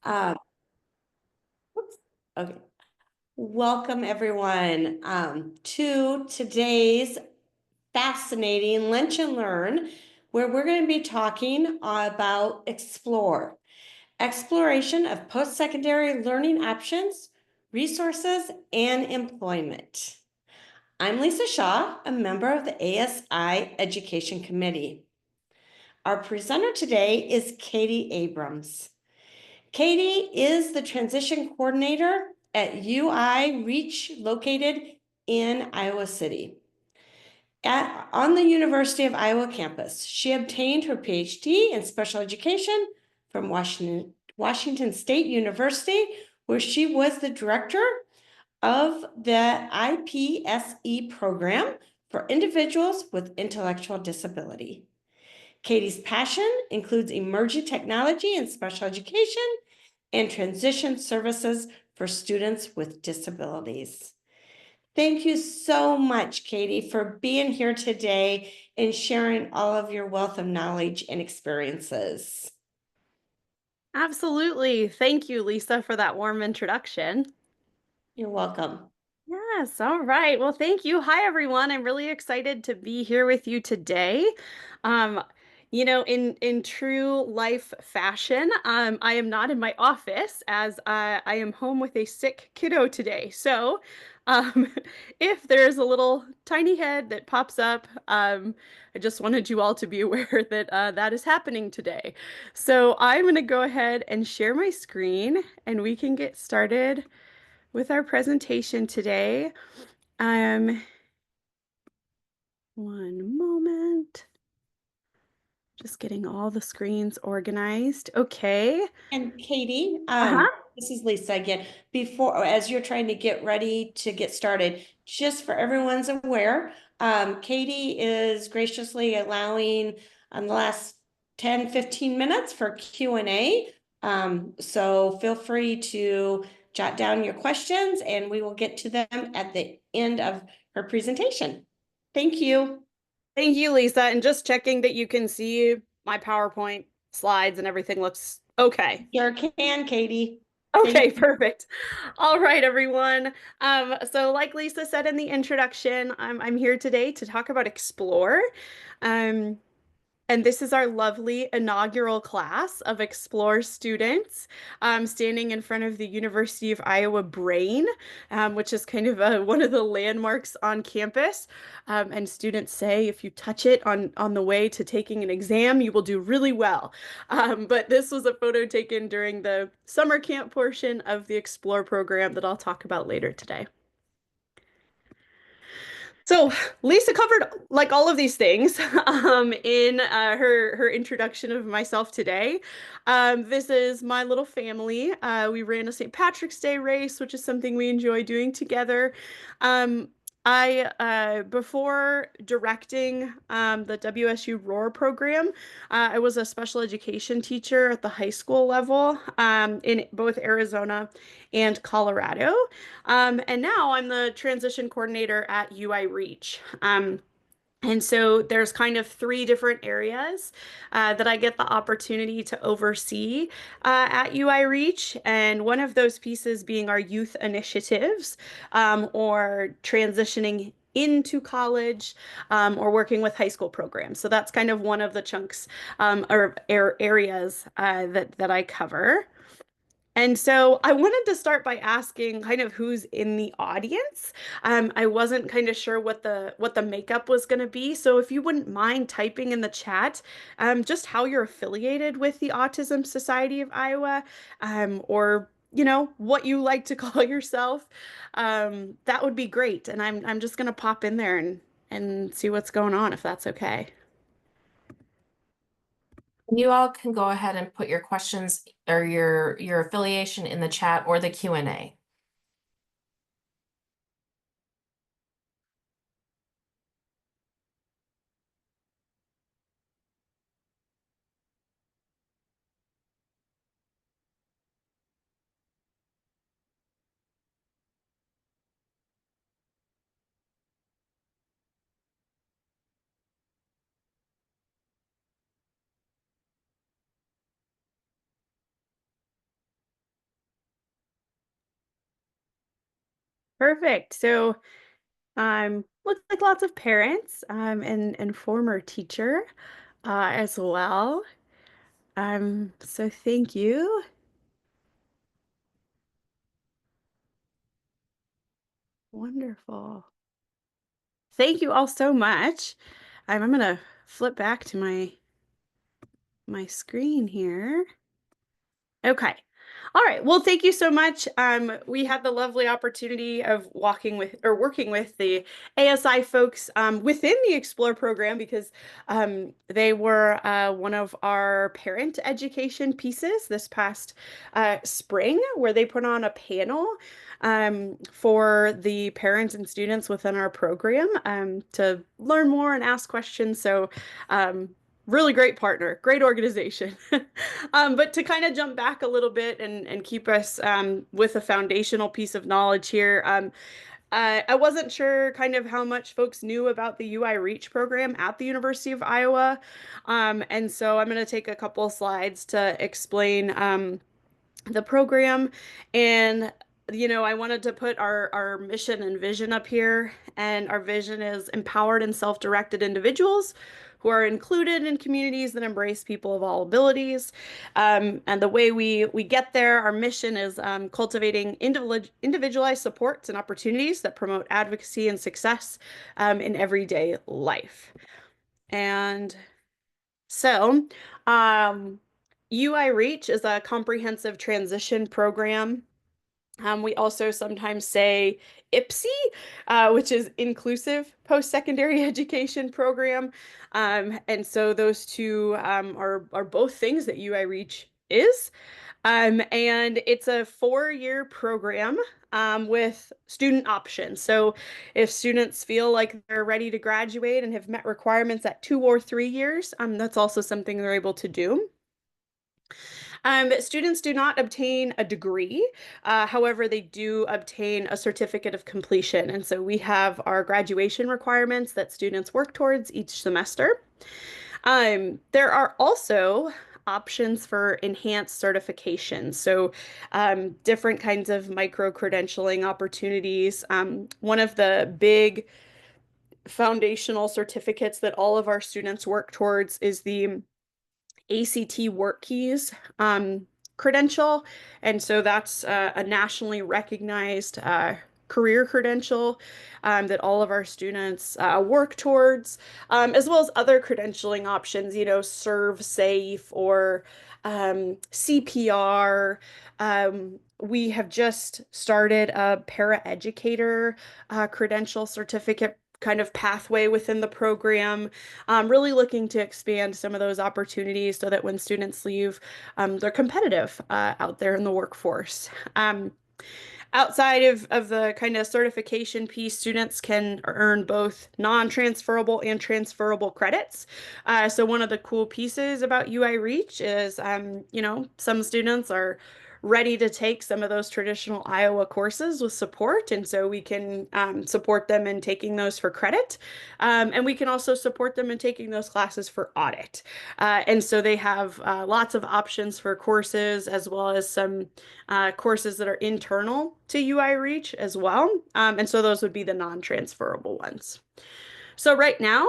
Um, Whoops. Okay. Welcome everyone to today's fascinating Lunch and Learn, where we're going to be talking about exploration of post-secondary learning options, resources, and employment. I'm Lisa Shaw, a member of the ASI Education Committee. Our presenter today is Katie Abrams. Katie is the transition coordinator at IVRS located in Iowa City. On the University of Iowa campus, she obtained her PhD in special education from Washington State University, where she was the director of the IPSE program for individuals with intellectual disability. Katie's passion includes emerging technology in special education and transition services for students with disabilities. Thank you so much, Katie, for being here today and sharing all of your wealth of knowledge and experiences. Absolutely. Thank you, Lisa, for that warm introduction. You're welcome. Yes, all right. Well, thank you. Hi, everyone. I'm really excited to be here with you today. Um, in true life fashion, I am not in my office as I am home with a sick kiddo today. So, um, if there's a little tiny head that pops up, I just wanted you all to be aware that that is happening today. So I'm going to go ahead and share my screen, and we can get started with our presentation today. One moment. Just getting all the screens organized. Okay. And Katie, Uh-huh. this is Lisa again. As you're trying to get ready to get started, just for everyone's aware, Katie is graciously allowing the last 10, 15 minutes for Q&A. So feel free to jot down your questions and we will get to them at the end of her presentation. Thank you. Thank you, Lisa. And just checking that you can see my PowerPoint slides and everything looks okay. Sure can, Katie. Thank Okay, you. perfect. All right, everyone. So like Lisa said in the introduction, I'm here today to talk about Explore. Um, And this is our lovely inaugural class of Explore students standing in front of the University of Iowa Brain, which is kind of one of the landmarks on campus. And students say if you touch it on the way to taking an exam, you will do really well. But this was a photo taken during the summer camp portion of the Explore program that I'll talk about later today. So Lisa covered like all of these things in her introduction of myself today. This is my little family. We ran a St. Patrick's Day race, which is something we enjoy doing together. Um, before directing the WSU Roar program, I was a special education teacher at the high school level in both Arizona and Colorado. And now I'm the transition coordinator at UI Reach. And so there's kind of three different areas that I get the opportunity to oversee at UI Reach. And one of those pieces being our youth initiatives or transitioning into college or working with high school programs. So that's kind of one of the chunks or areas that I cover. And so I wanted to start by asking kind of who's in the audience. I wasn't kind of sure what the makeup was going to be. So if you wouldn't mind typing in the chat, just how you're affiliated with the Autism Society of Iowa, or what you like to call yourself, that would be great. And I'm just going to pop in there and see what's going on if that's okay. You all can go ahead and put your questions or your affiliation in the chat or the Q&A. Perfect. So, looks like lots of parents, and former teacher, as well. So thank you. Wonderful. Thank you all so much. I'm gonna flip back to my screen here. Okay. All right. Well, thank you so much. We had the lovely opportunity of working with the ASI folks within the Explore program because they were one of our parent education pieces this past spring, where they put on a panel for the parents and students within our program to learn more and ask questions. So really great partner, great organization. But to kind of jump back a little bit and keep us with a foundational piece of knowledge here, I wasn't sure kind of how much folks knew about the UI Reach program at the University of Iowa. And so I'm going to take a couple slides to explain the program. And I wanted to put our mission and vision up here. And our vision is empowered and self-directed individuals who are included in communities that embrace people of all abilities. And the way we get there, our mission is cultivating individualized supports and opportunities that promote advocacy and success in everyday life. And so, UI Reach is a comprehensive transition program. We also sometimes say IPSE, which is Inclusive Post-Secondary Education Program. And so those two are both things that UI Reach is. And it's a 4-year program with student options. So if students feel like they're ready to graduate and have met requirements at 2 or 3 years, that's also something they're able to do. Students do not obtain a degree. However, they do obtain a certificate of completion. And so we have our graduation requirements that students work towards each semester. There are also options for enhanced certification. So different kinds of micro-credentialing opportunities. One of the big foundational certificates that all of our students work towards is the ACT Work Keys credential. And so that's a nationally recognized career credential that all of our students work towards, as well as other credentialing options, Serve Safe or CPR. We have just started a paraeducator credential certificate kind of pathway within the program, really looking to expand some of those opportunities so that when students leave, they're competitive out there in the workforce. Outside of the kind of certification piece, students can earn both non-transferable and transferable credits. So one of the cool pieces about UI Reach is, some students are ready to take some of those traditional Iowa courses with support. And so we can support them in taking those for credit. And we can also support them in taking those classes for audit. And so they have lots of options for courses, as well as some courses that are internal to UI Reach as well. And so those would be the non-transferable ones. So right now,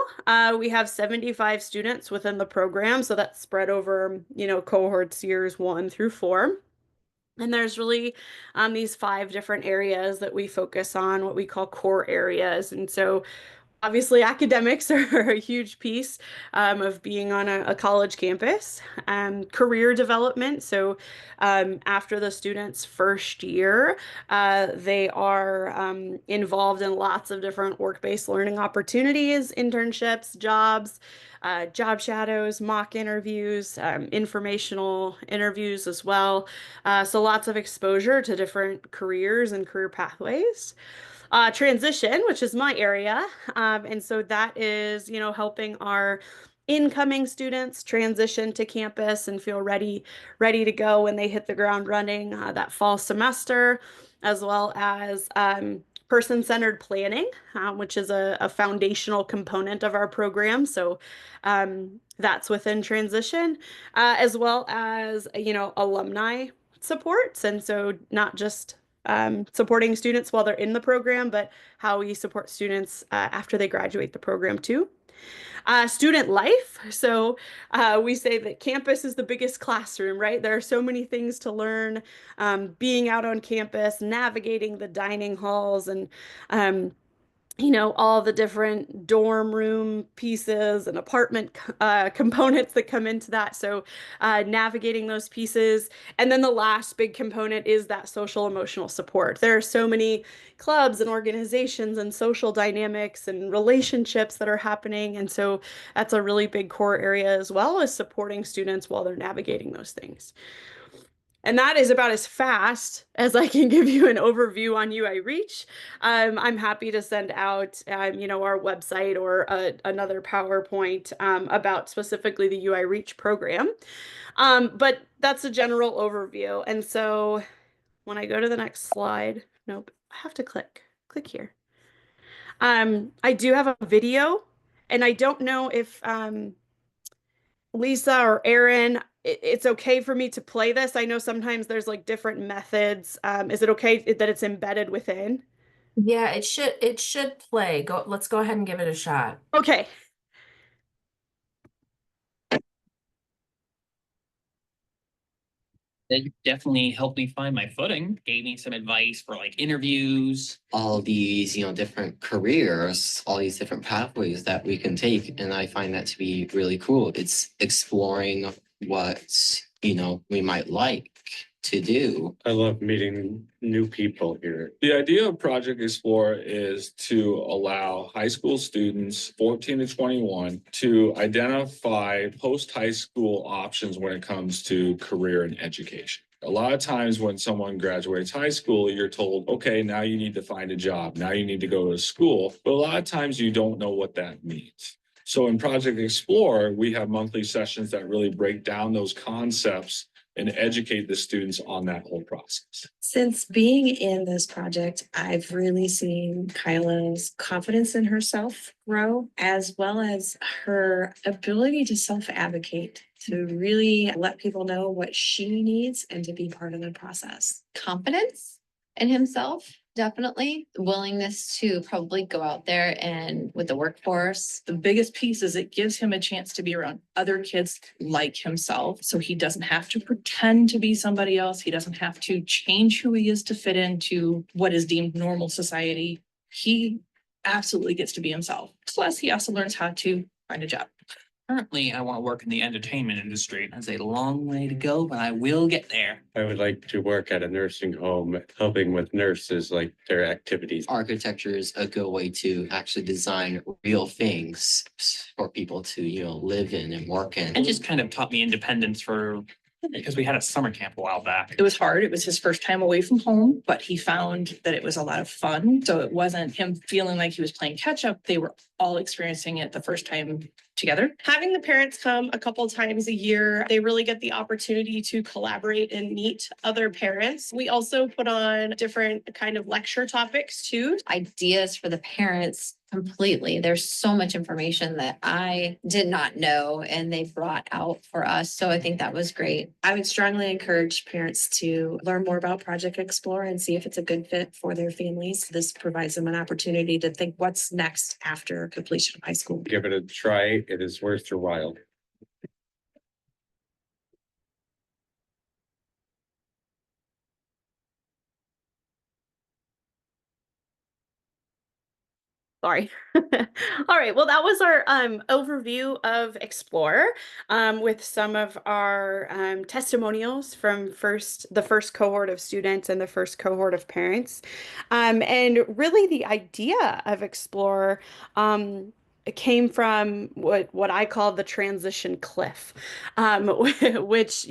we have 75 students within the program. So that's spread over, cohorts years 1 through 4. And there's really these 5 different areas that we focus on, what we call core areas. And so obviously, academics are a huge piece of being on a college campus. Career development. So after the student's first year, they are involved in lots of different work-based learning opportunities, internships, jobs, job shadows, mock interviews, informational interviews as well. So lots of exposure to different careers and career pathways. Transition, which is my area. And so that is, helping our incoming students transition to campus and feel ready to go when they hit the ground running that fall semester, as well as person-centered planning, which is a foundational component of our program. So that's within transition, as well as, alumni supports. And so not just supporting students while they're in the program, but how we support students after they graduate the program too. Student life. So we say that campus is the biggest classroom, right? There are so many things to learn, being out on campus, navigating the dining halls, and all the different dorm room pieces and apartment components that come into that. So, navigating those pieces. And then the last big component is that social emotional support. There are so many clubs and organizations and social dynamics and relationships that are happening. And so, that's a really big core area as well as supporting students while they're navigating those things. And that is about as fast as I can give you an overview on UI Reach. I'm happy to send out, our website or another PowerPoint about specifically the UI Reach program. But that's a general overview. And so when I go to the next slide, nope, I have to click here. I do have a video, and I don't know if Lisa or Aaron, it's okay for me to play this. I know sometimes there's like different methods. Is it okay that it's embedded within? Yeah, it should play. Let's go ahead and give it a shot. Okay. It definitely helped me find my footing, gave me some advice for like interviews. All these, different careers, all these different pathways that we can take. And I find that to be really cool. It's exploring what, we might like to do. I love meeting new people here. The idea of Project Explore is to allow high school students 14 to 21 to identify post-high school options when it comes to career and education. A lot of times when someone graduates high school, you're told, okay, now you need to find a job. Now you need to go to school. But a lot of times you don't know what that means. So in Project Explore, we have monthly sessions that really break down those concepts and educate the students on that whole process. Since being in this project, I've really seen Kyla's confidence in herself grow, as well as her ability to self-advocate, to really let people know what she needs and to be part of the process. Confidence in himself, definitely. Willingness to probably go out there and with the workforce. The biggest piece is it gives him a chance to be around other kids like himself. So he doesn't have to pretend to be somebody else. He doesn't have to change who he is to fit into what is deemed normal society. He absolutely gets to be himself. Plus, he also learns how to find a job. Currently, I want to work in the entertainment industry. That's a long way to go, but I will get there. I would like to work at a nursing home, helping with nurses, like their activities. Architecture is a good way to actually design real things for people to, live in and work in. It just kind of taught me independence because we had a summer camp a while back. It was hard. It was his first time away from home, but he found that it was a lot of fun. So it wasn't him feeling like he was playing catch up. They were all experiencing it the first time together. Having the parents come a couple times a year, they really get the opportunity to collaborate and meet other parents. We also put on different kind of lecture topics too. Ideas for the parents completely. There's so much information that I did not know and they brought out for us. So I think that was great. I would strongly encourage parents to learn more about Project Explore and see if it's a good fit for their families. This provides them an opportunity to think what's next after completion of high school. Give it a try. It is worth your while. Sorry. All right. Well, that was our overview of Explore with some of our testimonials from the first cohort of students and the first cohort of parents. And really the idea of Explore it came from what I call the transition cliff, which,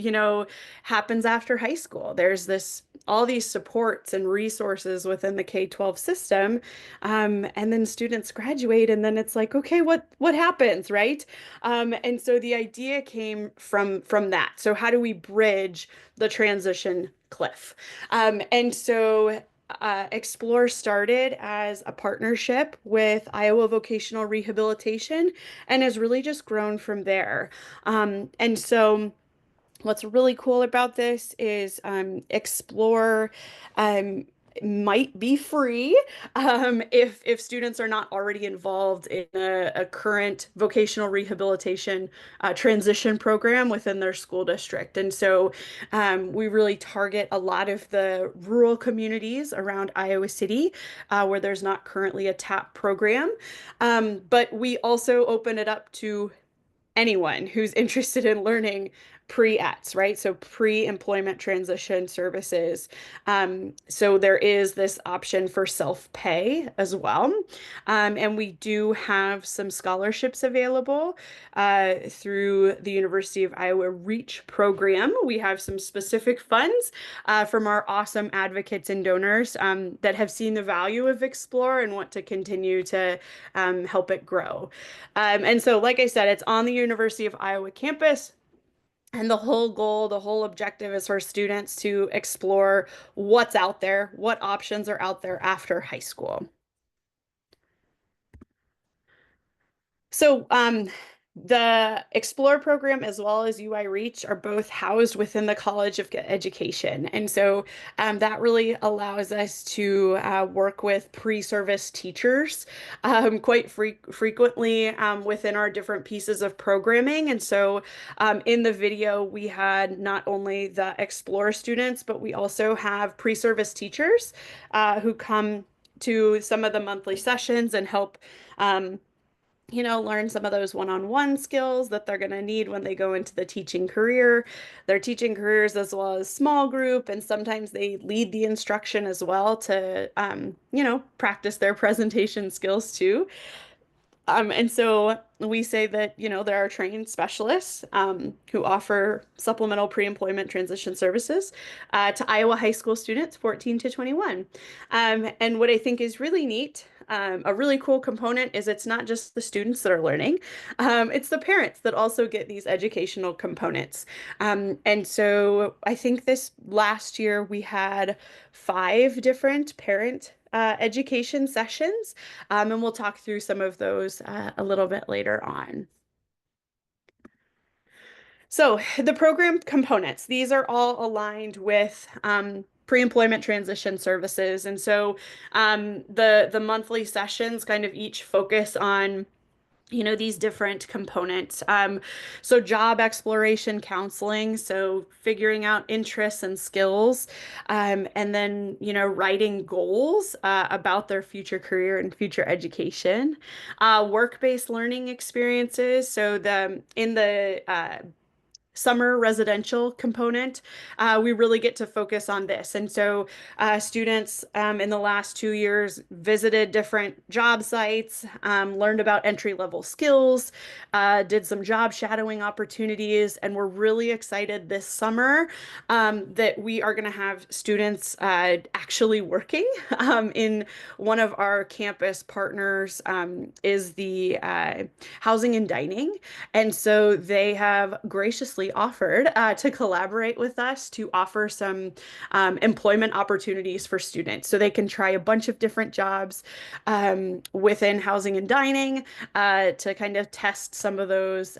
happens after high school. There's all these supports and resources within the K-12 system. And then students graduate and then it's like, okay, what happens, right? And so the idea came from that. So how do we bridge the transition cliff? And so Explore started as a partnership with Iowa Vocational Rehabilitation and has really just grown from there. And so what's really cool about this is Explore might be free if students are not already involved in a current vocational rehabilitation transition program within their school district. And so we really target a lot of the rural communities around Iowa City where there's not currently a TAP program. But we also open it up to anyone who's interested in learning pre-ETS, right? So pre-employment transition services. So there is this option for self-pay as well. And we do have some scholarships available through the University of Iowa REACH program. We have some specific funds from our awesome advocates and donors that have seen the value of Explore and want to continue to help it grow. And so, like I said, it's on the University of Iowa campus. And the whole goal, the whole objective is for students to explore what's out there, what options are out there after high school. So the Explore program as well as UI Reach are both housed within the College of Education. And so that really allows us to work with pre-service teachers quite frequently within our different pieces of programming. And so in the video, we had not only the Explore students, but we also have pre-service teachers who come to some of the monthly sessions and help learn some of those one-on-one skills that they're going to need when they go into the teaching career, their teaching careers, as well as small group. And sometimes they lead the instruction as well to, practice their presentation skills too. And so we say that, there are trained specialists who offer supplemental pre-employment transition services to Iowa high school students 14 to 21. And what I think is really neat, a really cool component is it's not just the students that are learning, it's the parents that also get these educational components. And so I think this last year we had 5 different parent education sessions, and we'll talk through some of those a little bit later on. So the program components, these are all aligned with pre-employment transition services. And so the monthly sessions kind of each focus on these different components. So job exploration counseling, so figuring out interests and skills, and then, writing goals about their future career and future education. Work-based learning experiences, so in the summer residential component, we really get to focus on this. And so students in the last 2 years visited different job sites, learned about entry-level skills, did some job shadowing opportunities, and we're really excited this summer that we are going to have students actually working. In one of our campus partners is the housing and dining. And so they have graciously offered to collaborate with us to offer some employment opportunities for students. So they can try a bunch of different jobs within housing and dining to kind of test some of those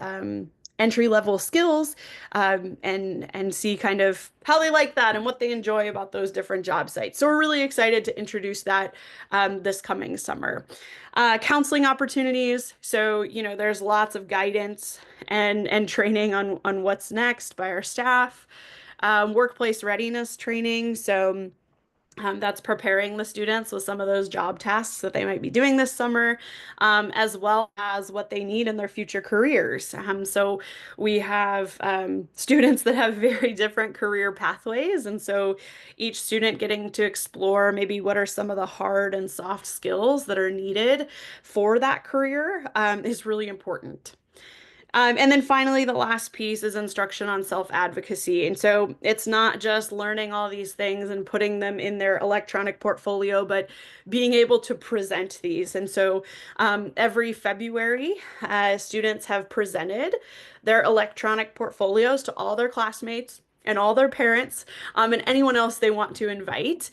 entry-level skills and see kind of how they like that and what they enjoy about those different job sites. So we're really excited to introduce that this coming summer. Counseling opportunities. So, there's lots of guidance and training on what's next by our staff. Workplace readiness training. So that's preparing the students with some of those job tasks that they might be doing this summer, as well as what they need in their future careers. So we have students that have very different career pathways. And so each student getting to explore maybe what are some of the hard and soft skills that are needed for that career is really important. And then finally, the last piece is instruction on self-advocacy. And so it's not just learning all these things and putting them in their electronic portfolio, but being able to present these. And so every February, students have presented their electronic portfolios to all their classmates and all their parents, and anyone else they want to invite.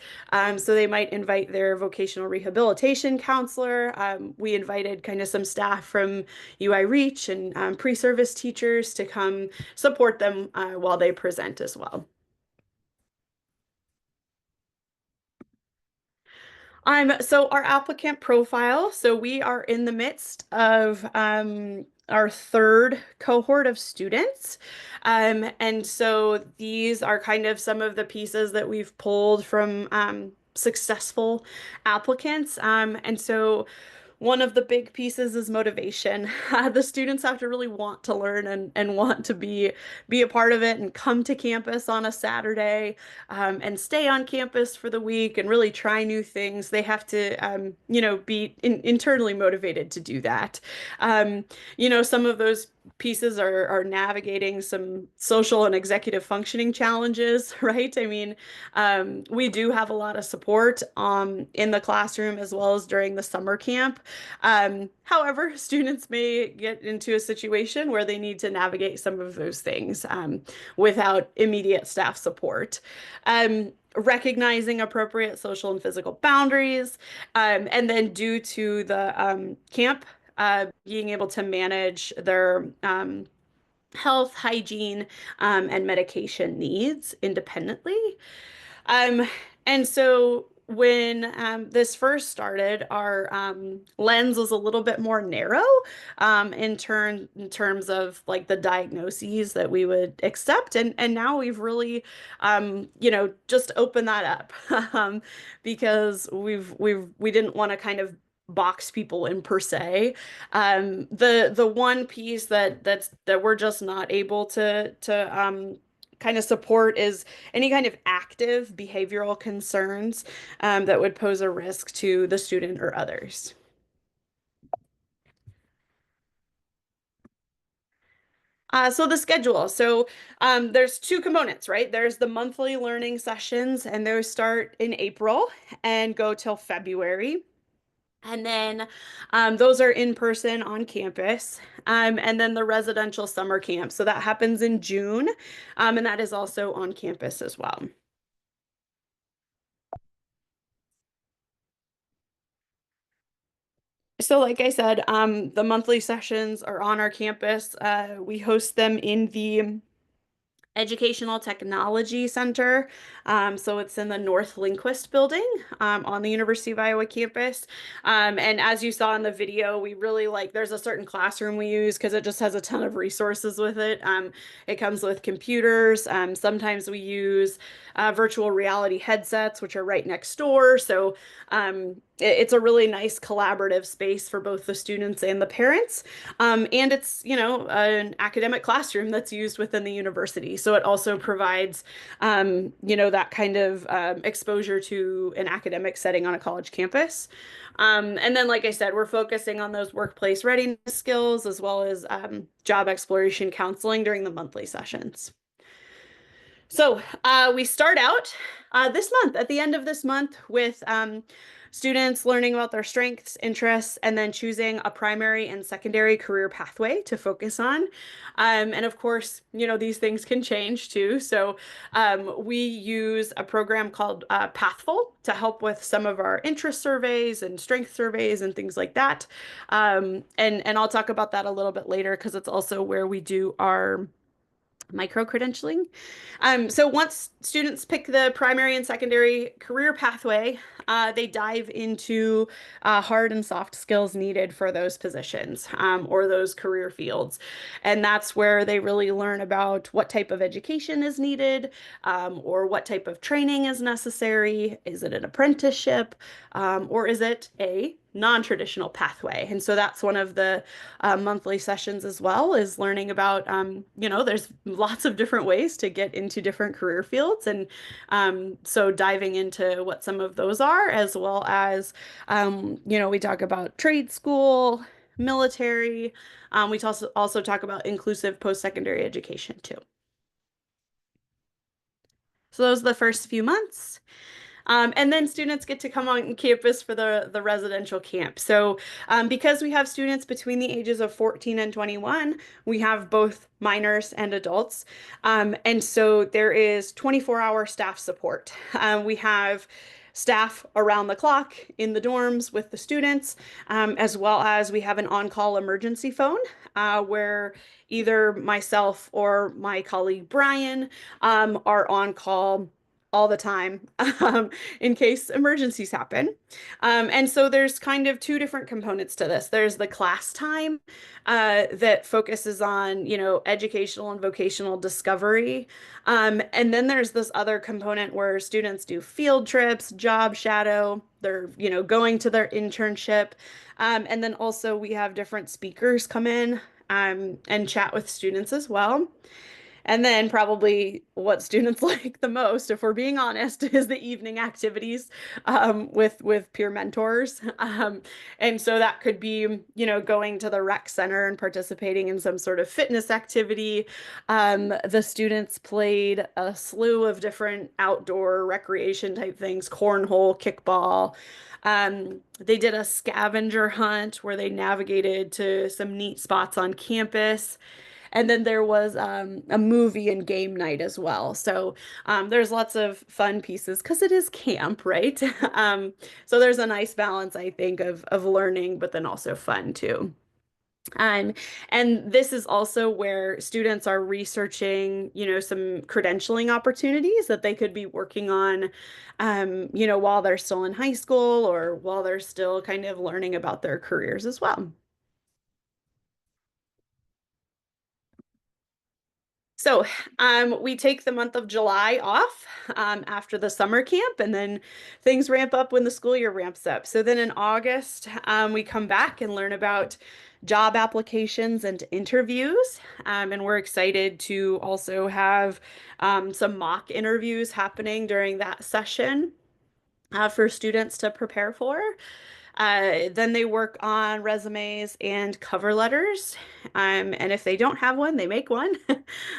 So they might invite their vocational rehabilitation counselor. We invited kind of some staff from UI Reach and pre-service teachers to come support them while they present as well. So our applicant profile, so we are in the midst of our third cohort of students. And so these are kind of some of the pieces that we've pulled from successful applicants. And so one of the big pieces is motivation. The students have to really want to learn and want to be a part of it and come to campus on a Saturday and stay on campus for the week and really try new things. They have to, be internally motivated to do that. Some of those pieces are navigating some social and executive functioning challenges, right? I mean, we do have a lot of support in the classroom as well as during the summer camp. However, students may get into a situation where they need to navigate some of those things without immediate staff support. Recognizing appropriate social and physical boundaries, and then due to the camp being able to manage their health, hygiene, and medication needs independently. Um, and so when this first started, our lens was a little bit more narrow in terms of like the diagnoses that we would accept, and now we've really just opened that up because we didn't want to kind of box people in per se. The one piece that we're just not able to kind of support is any kind of active behavioral concerns that would pose a risk to the student or others. So the schedule. So there's two components, right? There's the monthly learning sessions, and those start in April and go till February. And then those are in person on campus. And then the residential summer camp. So that happens in June, and that is also on campus as well. So like I said, the monthly sessions are on our campus. We host them in the Educational Technology Center. So it's in the North Lindquist building on the University of Iowa campus. And as you saw in the video, we really there's a certain classroom we use because it just has a ton of resources with it. It comes with computers. Sometimes we use virtual reality headsets, which are right next door. So it's a really nice collaborative space for both the students and the parents. And it's, an academic classroom that's used within the university. So it also provides, that kind of exposure to an academic setting on a college campus. And then, like I said, we're focusing on those workplace readiness skills as well as job exploration counseling during the monthly sessions. So we start out this month, at the end of this month, with students learning about their strengths, interests, and then choosing a primary and secondary career pathway to focus on. And of course, these things can change too. So we use a program called Pathful to help with some of our interest surveys and strength surveys and things like that. And I'll talk about that a little bit later because it's also where we do our micro-credentialing. So once students pick the primary and secondary career pathway, they dive into hard and soft skills needed for those positions or those career fields. And that's where they really learn about what type of education is needed or what type of training is necessary. Is it an apprenticeship or is it a non-traditional pathway? And so that's one of the monthly sessions as well, is learning about, there's lots of different ways to get into different career fields. And so diving into what some of those are, as well as, we talk about trade school, military. We also talk about inclusive post-secondary education too. So those are the first few months. And then students get to come on campus for the residential camp. So because we have students between the ages of 14 and 21, we have both minors and adults. And so there is 24-hour staff support. We have staff around the clock in the dorms with the students, as well as we have an on-call emergency phone where either myself or my colleague Brian are on call all the time in case emergencies happen. And so there's kind of two different components to this. There's the class time that focuses on, educational and vocational discovery. And then there's this other component where students do field trips, job shadow, they're, going to their internship. And then also we have different speakers come in and chat with students as well. And then probably what students like the most, if we're being honest, is the evening activities with peer mentors. And so that could be, going to the rec center and participating in some sort of fitness activity. The students played a slew of different outdoor recreation type things, cornhole, kickball. They did a scavenger hunt where they navigated to some neat spots on campus. And then there was a movie and game night as well. So there's lots of fun pieces because it is camp, right? So there's a nice balance, I think, of learning, but then also fun too. And this is also where students are researching, some credentialing opportunities that they could be working on, while they're still in high school or while they're still kind of learning about their careers as well. So we take the month of July off after the summer camp, and then things ramp up when the school year ramps up. So then in August, we come back and learn about job applications and interviews. And we're excited to also have some mock interviews happening during that session for students to prepare for. Then they work on resumes and cover letters. And if they don't have one, they make one.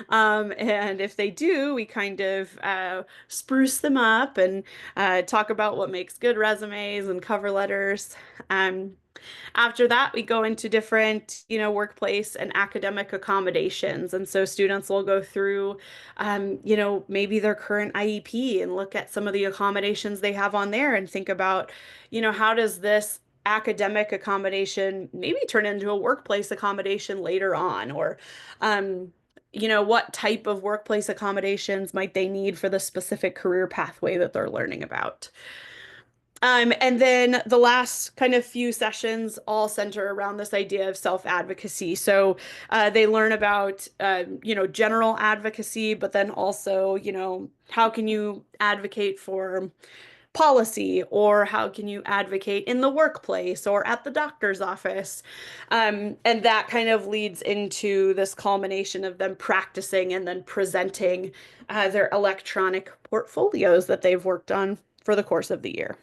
And if they do, we kind of spruce them up and talk about what makes good resumes and cover letters. After that, we go into different, workplace and academic accommodations. And so students will go through, maybe their current IEP and look at some of the accommodations they have on there and think about, how does this academic accommodation maybe turn into a workplace accommodation later on? Or, what type of workplace accommodations might they need for the specific career pathway that they're learning about? And then the last kind of few sessions all center around this idea of self-advocacy. So they learn about, general advocacy, but then also, how can you advocate for policy, or how can you advocate in the workplace or at the doctor's office? And that kind of leads into this culmination of them practicing and then presenting their electronic portfolios that they've worked on for the course of the year.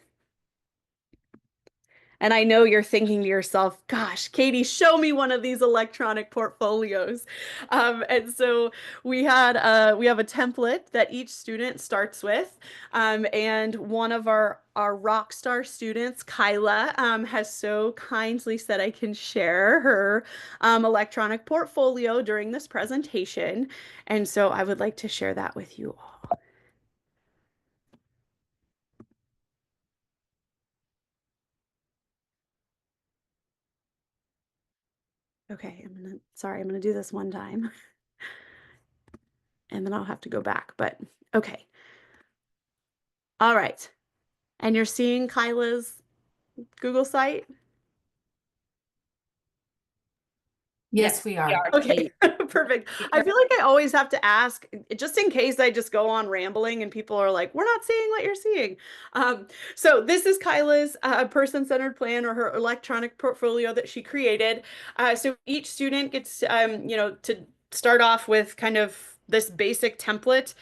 And I know you're thinking to yourself, gosh, Katie, show me one of these electronic portfolios. And so we have a template that each student starts with. And one of our rock star students, Kyla, has so kindly said I can share her electronic portfolio during this presentation. And so I would like to share that with you all. Okay, I'm gonna do this one time and then I'll have to go back, but okay. All right. And you're seeing Kyla's Google site? Yes, we are. Okay, perfect. I feel like I always have to ask, just in case I just go on rambling and people are like, we're not seeing what you're seeing. So this is Kyla's person-centered plan, or her electronic portfolio that she created. So each student gets, to start off with kind of this basic template,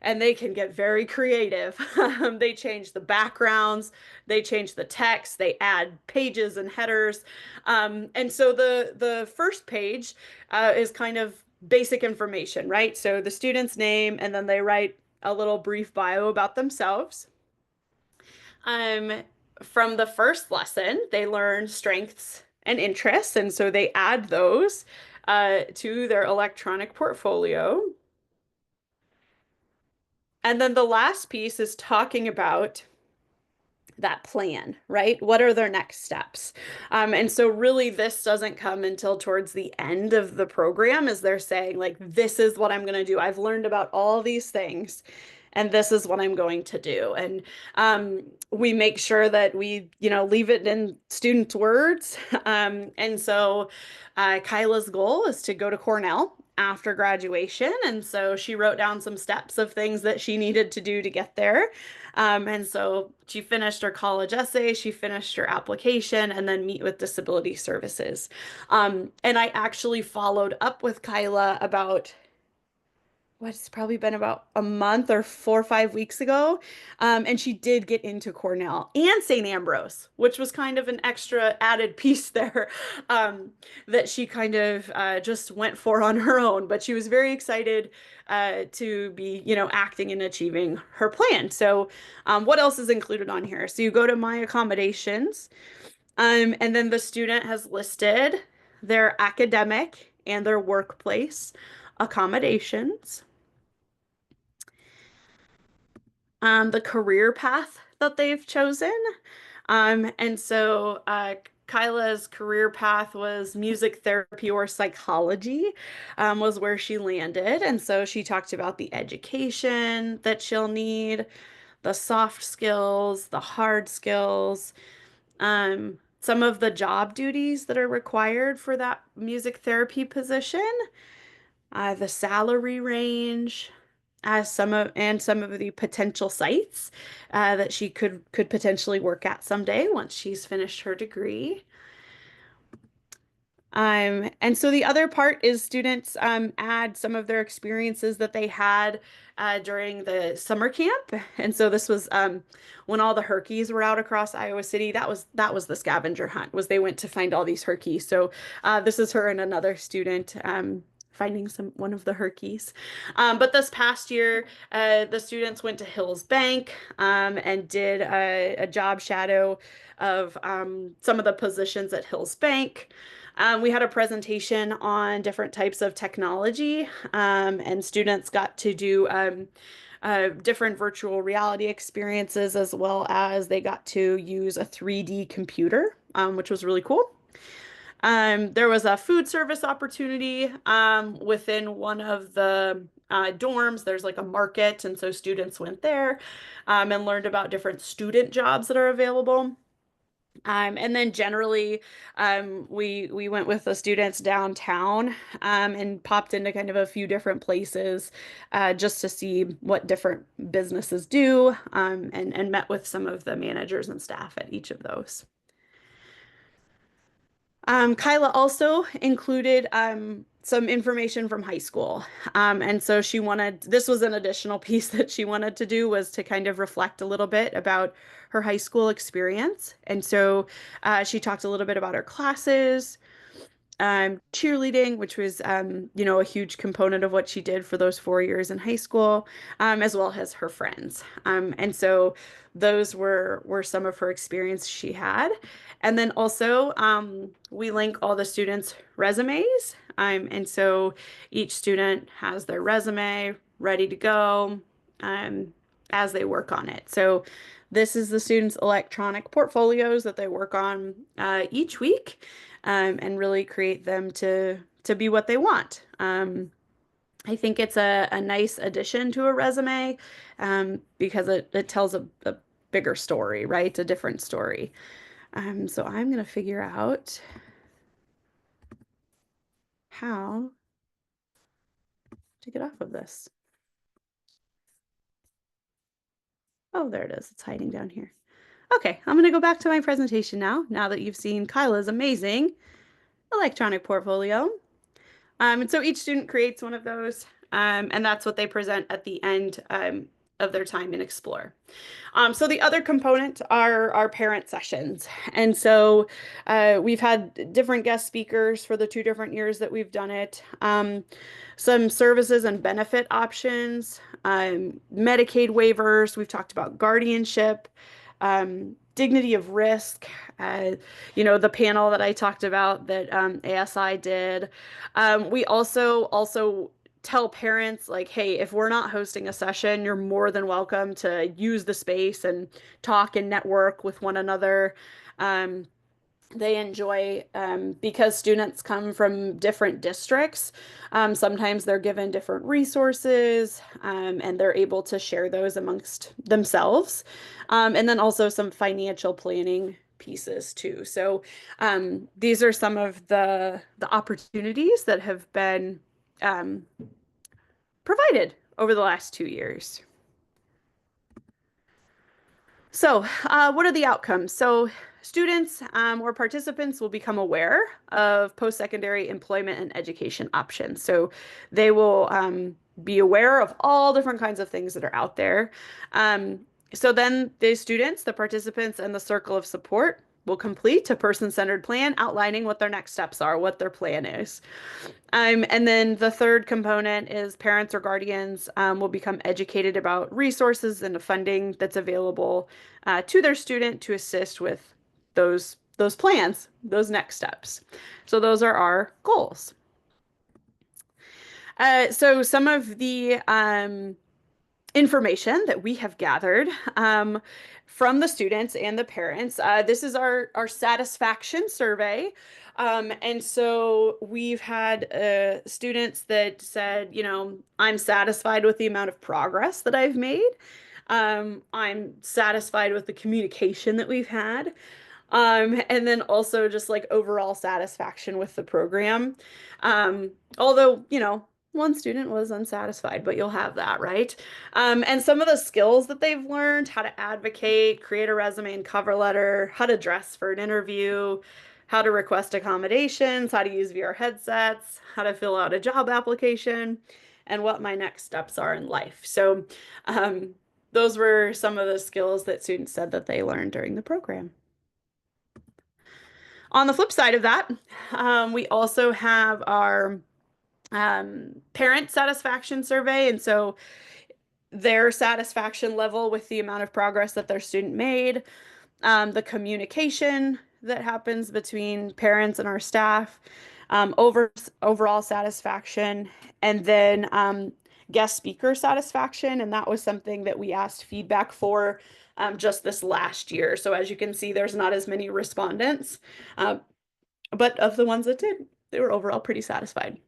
and they can get very creative. They change the backgrounds, they change the text, they add pages and headers. And so the first page is kind of basic information, right? So the student's name, and then they write a little brief bio about themselves. From the first lesson, they learn strengths and interests, and so they add those to their electronic portfolio. And then the last piece is talking about that plan, right? What are their next steps? And so really this doesn't come until towards the end of the program, as they're saying, like, this is what I'm going to do. I've learned about all these things. and this is what I'm going to do. And we make sure that we, leave it in students' words. And so Kyla's goal is to go to Cornell after graduation. And so she wrote down some steps of things that she needed to do to get there. And so she finished her college essay, she finished her application, and then meet with disability services. And I actually followed up with Kyla about what's probably been about a month or 4 or 5 weeks ago. And she did get into Cornell and St. Ambrose, which was kind of an extra added piece there that she kind of just went for on her own. But she was very excited to be, acting and achieving her plan. So what else is included on here? So you go to My Accommodations, and then the student has listed their academic and their workplace accommodations, the career path that they've chosen. And so Kyla's career path was music therapy or psychology, was where she landed. And so she talked about the education that she'll need, the soft skills, the hard skills, some of the job duties that are required for that music therapy position, the salary range, some of the potential sites that she could potentially work at someday once she's finished her degree. And so the other part is students add some of their experiences that they had during the summer camp. And so this was when all the herkies were out across Iowa City. That was the scavenger hunt, was they went to find all these herkies. So this is her and another student finding one of the herkies. But this past year, the students went to Hills Bank and did a job shadow of some of the positions at Hills Bank. We had a presentation on different types of technology, and students got to do different virtual reality experiences, as well as they got to use a 3D computer, which was really cool. There was a food service opportunity within one of the dorms. There's like a market, and so students went there and learned about different student jobs that are available. And then generally, we went with the students downtown and popped into kind of a few different places just to see what different businesses do, and met with some of the managers and staff at each of those. Kyla also included some information from high school. And so this was an additional piece that she wanted to do, was to kind of reflect a little bit about her high school experience. And so she talked a little bit about her classes, cheerleading, which was, a huge component of what she did for those 4 years in high school, as well as her friends. And so those were some of her experience she had. And then also, we link all the students' resumes. And so each student has their resume ready to go as they work on it. So this is the students' electronic portfolios that they work on each week, and really create them to be what they want. I think it's a nice addition to a resume because it tells a bigger story, right? A different story. So I'm going to figure out how to get off of this. Oh, there it is. It's hiding down here. Okay, I'm going to go back to my presentation now that you've seen Kyla's amazing electronic portfolio. And so each student creates one of those, and that's what they present at the end of their time in Explore. So the other component are our parent sessions. And so we've had different guest speakers for the 2 different years that we've done it. Some services and benefit options, Medicaid waivers. We've talked about guardianship, dignity of risk, the panel that I talked about that ASI did. We also tell parents, like, hey, if we're not hosting a session, you're more than welcome to use the space and talk and network with one another. They enjoy, because students come from different districts. Sometimes they're given different resources, and they're able to share those amongst themselves. And then also some financial planning pieces too. So these are some of the opportunities that have been provided over the last 2 years. So, what are the outcomes? So, students or participants will become aware of post-secondary employment and education options. So, they will be aware of all different kinds of things that are out there. So then the students, the participants, and the circle of support will complete a person-centered plan outlining what their next steps are, what their plan is. And then the third component is parents or guardians will become educated about resources and the funding that's available to their student to assist with those plans, those next steps. So those are our goals. So some of the information that we have gathered from the students and the parents. This is our satisfaction survey. And so we've had students that said, you know, I'm satisfied with the amount of progress that I've made. I'm satisfied with the communication that we've had. And then also just like overall satisfaction with the program. Although, you know, one student was unsatisfied, but you'll have that, right? And some of the skills that they've learned, how to advocate, create a resume and cover letter, how to dress for an interview, how to request accommodations, how to use VR headsets, how to fill out a job application, and what my next steps are in life. So those were some of the skills that students said that they learned during the program. On the flip side of that, we also have our parent satisfaction survey. And so their satisfaction level with the amount of progress that their student made, the communication that happens between parents and our staff, overall satisfaction, and then guest speaker satisfaction. And that was something that we asked feedback for just this last year. So as you can see, there's not as many respondents, but of the ones that did, they were overall pretty satisfied.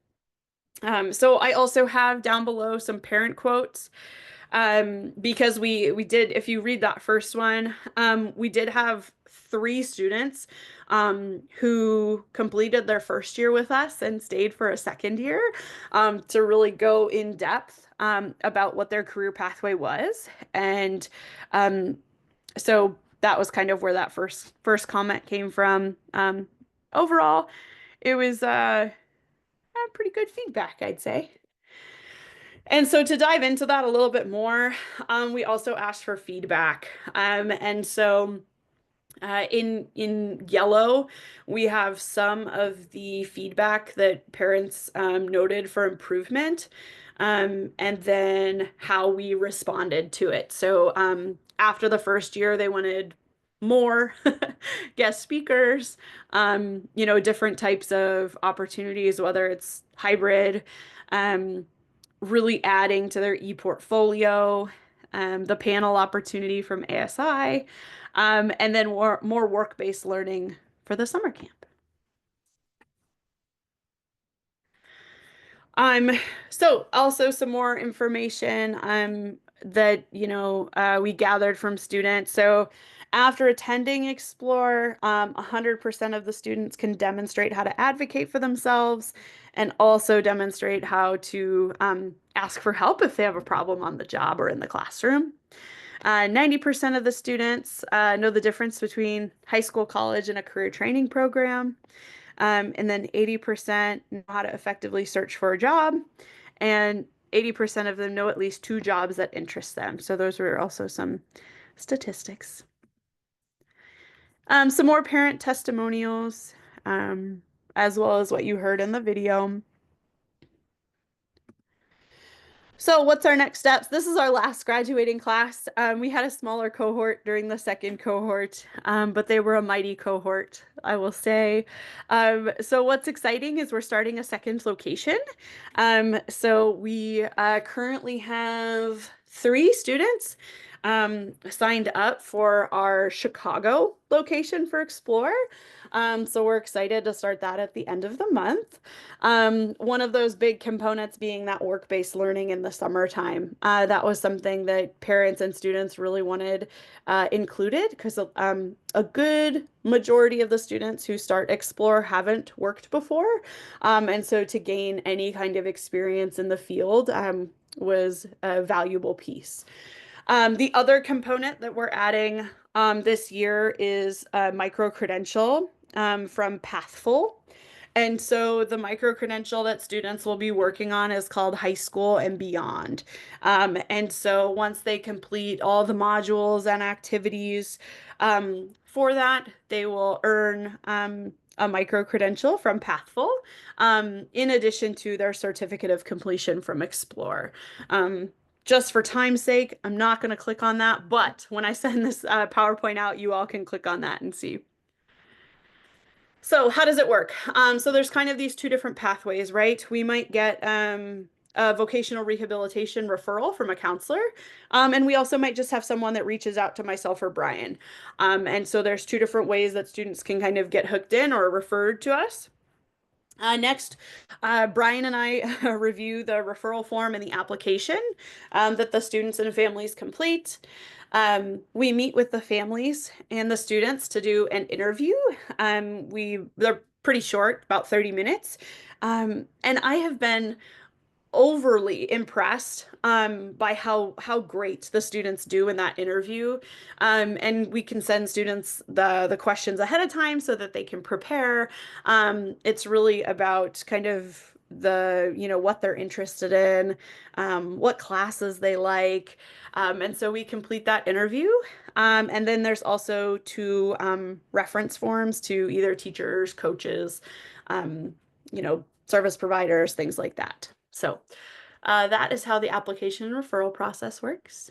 So I also have down below some parent quotes because we did, if you read that first one, we did have 3 students who completed their first year with us and stayed for a second year to really go in depth about what their career pathway was. And so that was kind of where that first comment came from. Overall, it was pretty good feedback, I'd say. And so to dive into that a little bit more, we also asked for feedback. And so in yellow, we have some of the feedback that parents noted for improvement, and then how we responded to it. So after the first year, they wanted more guest speakers, you know, different types of opportunities, whether it's hybrid, really adding to their e-portfolio, the panel opportunity from ASI, and then more work-based learning for the summer camp. So also some more information that, you know, we gathered from students. So after attending Explore, 100% of the students can demonstrate how to advocate for themselves and also demonstrate how to ask for help if they have a problem on the job or in the classroom. 90% of the students know the difference between high school, college, and a career training program. And then 80% know how to effectively search for a job, and 80% of them know at least 2 jobs that interest them. So those were also some statistics. Some more parent testimonials, as well as what you heard in the video. So what's our next steps? This is our last graduating class. We had a smaller cohort during the second cohort, but they were a mighty cohort, I will say. So what's exciting is we're starting a second location. So we currently have 3 students signed up for our Chicago location for Explore. So we're excited to start that at the end of the month. One of those big components being that work-based learning in the summertime. That was something that parents and students really wanted included because a good majority of the students who start Explore haven't worked before. And so to gain any kind of experience in the field was a valuable piece. The other component that we're adding this year is a micro-credential from Pathful. And so the micro-credential that students will be working on is called High School and Beyond. And so once they complete all the modules and activities for that, they will earn a micro-credential from Pathful, in addition to their certificate of completion from Explore. Just for time's sake, I'm not going to click on that, but when I send this PowerPoint out, you all can click on that and see. So how does it work? So there's kind of these two different pathways, right? We might get a vocational rehabilitation referral from a counselor, and we also might just have someone that reaches out to myself or Brian. And so there's two different ways that students can kind of get hooked in or referred to us. Next, Brian and I review the referral form and the application that the students and families complete. We meet with the families and the students to do an interview. They're pretty short, about 30 minutes. And I have been overly impressed by how great the students do in that interview. And we can send students the questions ahead of time so that they can prepare. It's really about kind of what they're interested in, what classes they like. And so we complete that interview. And then there's also two reference forms to either teachers, coaches, service providers, things like that. So that is how the application and referral process works.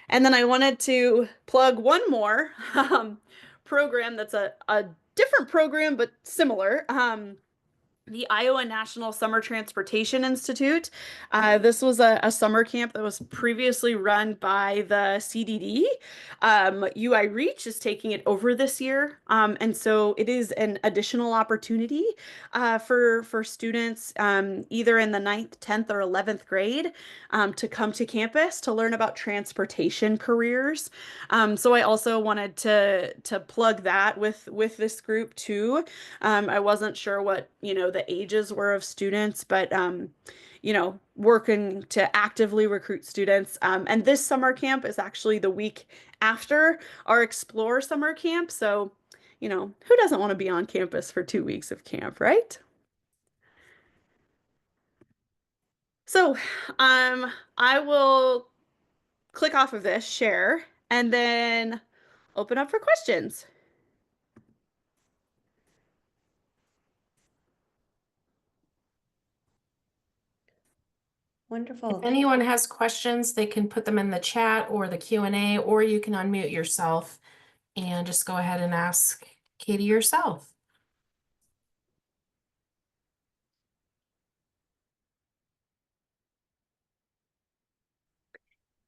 And then I wanted to plug one more program that's a different program, but similar. The Iowa National Summer Transportation Institute. This was a summer camp that was previously run by the CDD. UI Reach is taking it over this year. And so it is an additional opportunity for students either in the 9th, 10th, or 11th grade to come to campus to learn about transportation careers. So I also wanted to plug that with this group too. I wasn't sure what, the ages were of students, but, working to actively recruit students. And this summer camp is actually the week after our Explore summer camp. So, who doesn't want to be on campus for 2 weeks of camp, right? So, I will click off of this, share, and then open up for questions. Wonderful. If anyone has questions, they can put them in the chat or the Q&A, or you can unmute yourself and just go ahead and ask Katie yourself.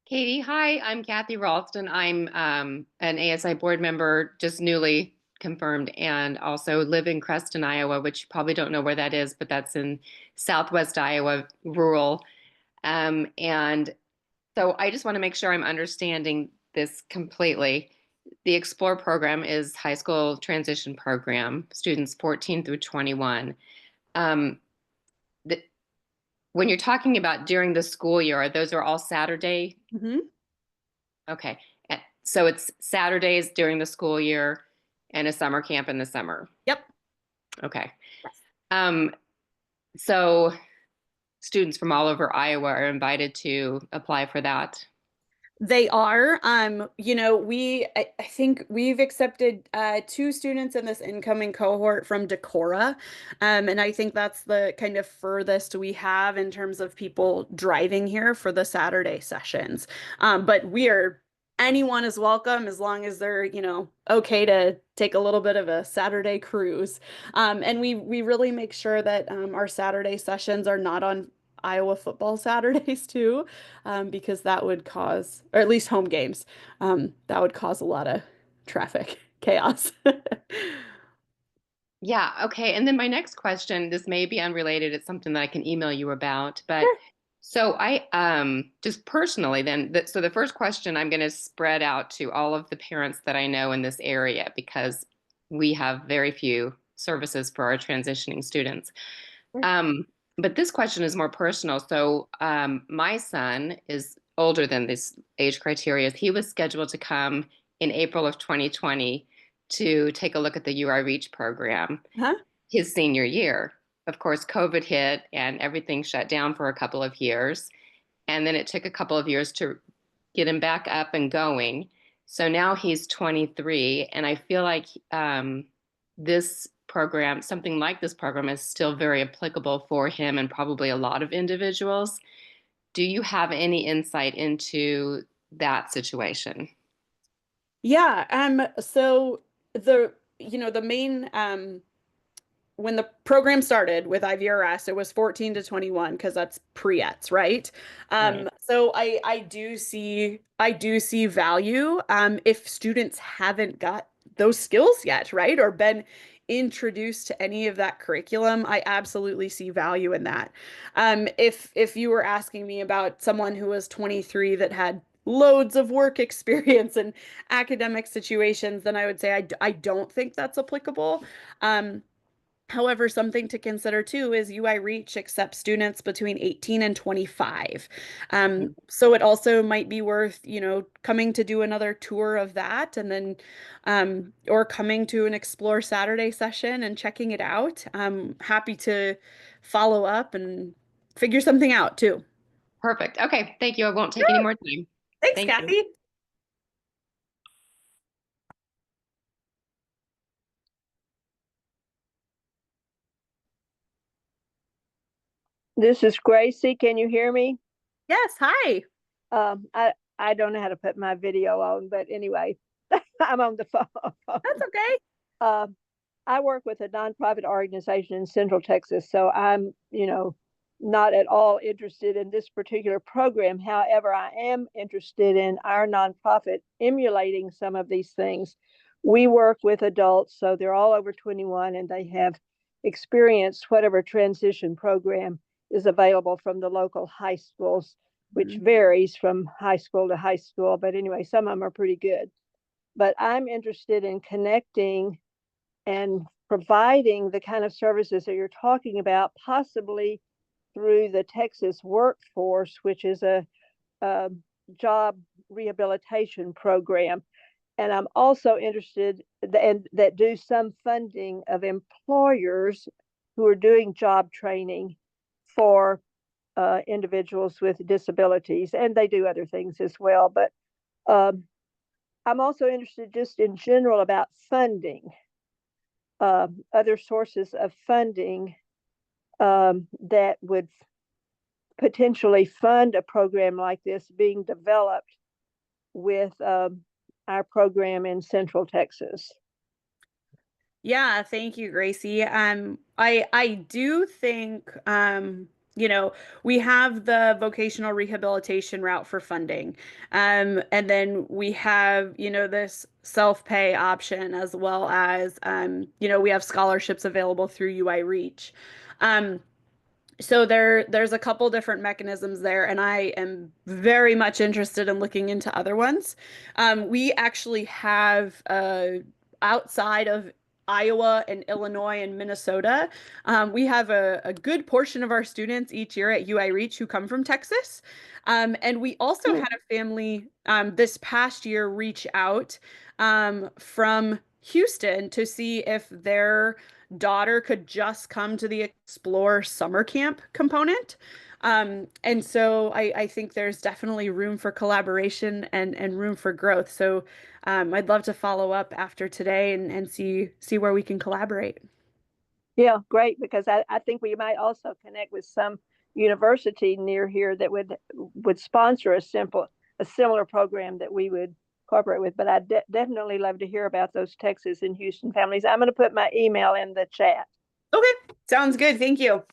Katie, hi, I'm Kathy Ralston. I'm an ASI board member, just newly confirmed, and also live in Creston, Iowa, which you probably don't know where that is, but that's in Southwest Iowa, rural. And so I just want to make sure I'm understanding this completely. The Explore program is high school transition program, students 14 through 21. When you're talking about during the school year, those are all Saturday? Mm-hmm. Okay. So it's Saturdays during the school year and a summer camp in the summer. Yep. Okay. Yes. So students from all over Iowa are invited to apply for that. They are. I think we've accepted 2 students in this incoming cohort from Decorah. And I think that's the kind of furthest we have in terms of people driving here for the Saturday sessions. But anyone is welcome as long as they're, okay to take a little bit of a Saturday cruise. And we really make sure that our Saturday sessions are not on Iowa football Saturdays too, because that would cause, or at least home games, that would cause a lot of traffic chaos. Yeah, okay. And then my next question, this may be unrelated, it's something that I can email you about, but Sure. so I just personally then so the first question I'm going to spread out to all of the parents that I know in this area because we have very few services for our transitioning students. Sure. But this question is more personal. So my son is older than this age criteria. He was scheduled to come in April of 2020 to take a look at the UI Reach program Huh? his senior year. Of course, COVID hit and everything shut down for a couple of years. And then it took a couple of years to get him back up and going. So now he's 23. And I feel like this program, something like this program, is still very applicable for him and probably a lot of individuals. Do you have any insight into that situation? Yeah, so the main when the program started with IVRS, it was 14 to 21 because that's pre-ETS, right? Right. So I do see value if students haven't got those skills yet, right? Or been introduced to any of that curriculum, I absolutely see value in that. If you were asking me about someone who was 23 that had loads of work experience and academic situations, then I would say I don't think that's applicable. However, something to consider too is UI Reach accepts students between 18 and 25. So it also might be worth, coming to do another tour of that and then, or coming to an Explore Saturday session and checking it out. I'm happy to follow up and figure something out too. Perfect. Okay. Thank you. I won't take any more time. Thanks, Thank you. Kathy. This is Gracie. Can you hear me? Yes, hi. I don't know how to put my video on, but anyway, I'm on the phone. That's okay. I work with a nonprofit organization in Central Texas, so I'm, not at all interested in this particular program. However, I am interested in our nonprofit emulating some of these things. We work with adults, so they're all over 21 and they have experienced whatever transition program is available from the local high schools, which varies from high school to high school. But anyway, some of them are pretty good. But I'm interested in connecting and providing the kind of services that you're talking about, possibly through the Texas Workforce, which is a job rehabilitation program. And I'm also interested that do some funding of employers who are doing job training for individuals with disabilities, and they do other things as well. But I'm also interested just in general about funding, other sources of funding that would potentially fund a program like this being developed with our program in Central Texas. Yeah, thank you, Gracie. I do think we have the vocational rehabilitation route for funding. And then we have, this self-pay option as well as we have scholarships available through UI Reach. So there's a couple different mechanisms there, and I am very much interested in looking into other ones. We actually have outside of Iowa and Illinois and Minnesota, we have a good portion of our students each year at UI Reach who come from Texas. And we also had a family this past year reach out from Houston to see if their daughter could just come to the Explore summer camp component. And so I think there's definitely room for collaboration and room for growth. So I'd love to follow up after today and see where we can collaborate. Yeah, great, because I think we might also connect with some university near here that would sponsor a similar program that we would cooperate with. But I'd definitely love to hear about those Texas and Houston families. I'm going to put my email in the chat. Okay, sounds good. Thank you.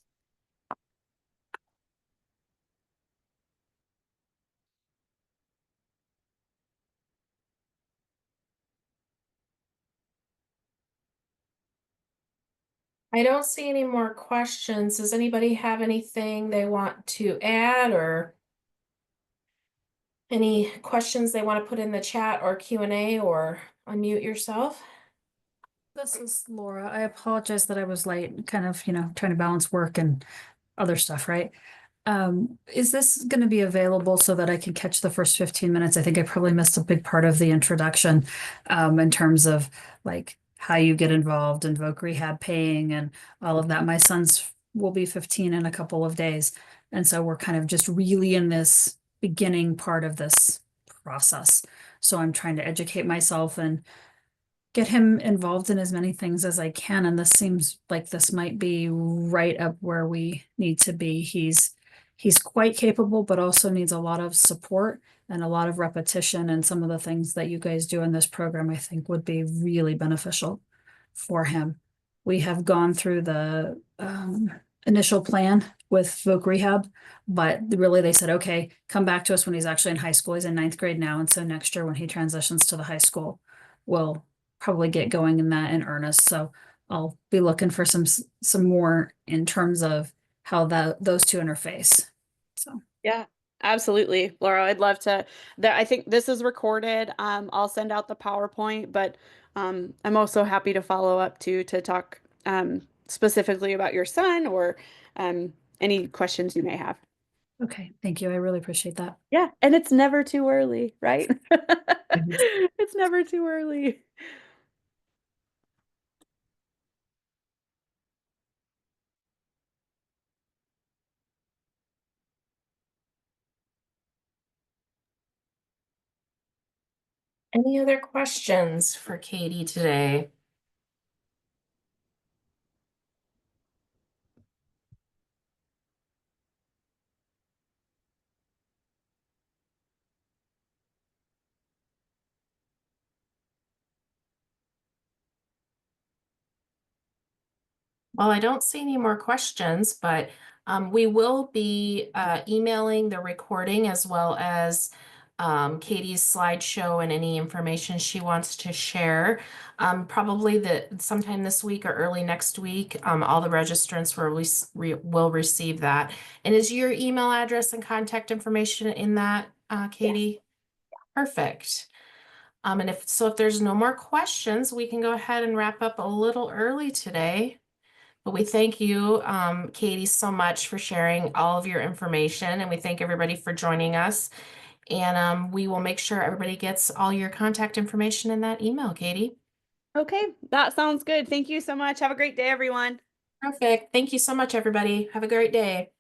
I don't see any more questions. Does anybody have anything they want to add or any questions they want to put in the chat or Q&A or unmute yourself? This is Laura. I apologize that I was late, kind of, trying to balance work and other stuff, right? Is this going to be available so that I can catch the first 15 minutes? I think I probably missed a big part of the introduction, in terms of like how you get involved in voc rehab paying and all of that. My son's will be 15 in a couple of days. And so we're kind of just really in this beginning part of this process. So I'm trying to educate myself and get him involved in as many things as I can. And this seems like this might be right up where we need to be. He's quite capable, but also needs a lot of support and a lot of repetition. And some of the things that you guys do in this program, I think would be really beneficial for him. We have gone through the initial plan with voc rehab, but really they said, okay, come back to us when he's actually in high school. He's in 9th grade now. And so next year when he transitions to the high school, we'll probably get going in that in earnest. So I'll be looking for some more in terms of how those two interface. So Yeah, absolutely, Laura. I'd love to. I think this is recorded. I'll send out the PowerPoint, but I'm also happy to follow up to talk specifically about your son or any questions you may have. okay, thank you. I really appreciate that. Yeah, and it's never too early, right? It's never too early. Any other questions for Katie today? Well, I don't see any more questions, but we will be emailing the recording as well as Katie's slideshow and any information she wants to share. Probably sometime this week or early next week, all the registrants will receive that. And is your email address and contact information in that, Katie? Yes. Perfect. And if there's no more questions, we can go ahead and wrap up a little early today. But we thank you, Katie, so much for sharing all of your information, and we thank everybody for joining us. And we will make sure everybody gets all your contact information in that email, Katie. Okay, that sounds good. Thank you so much. Have a great day, everyone. Perfect. Thank you so much, everybody. Have a great day.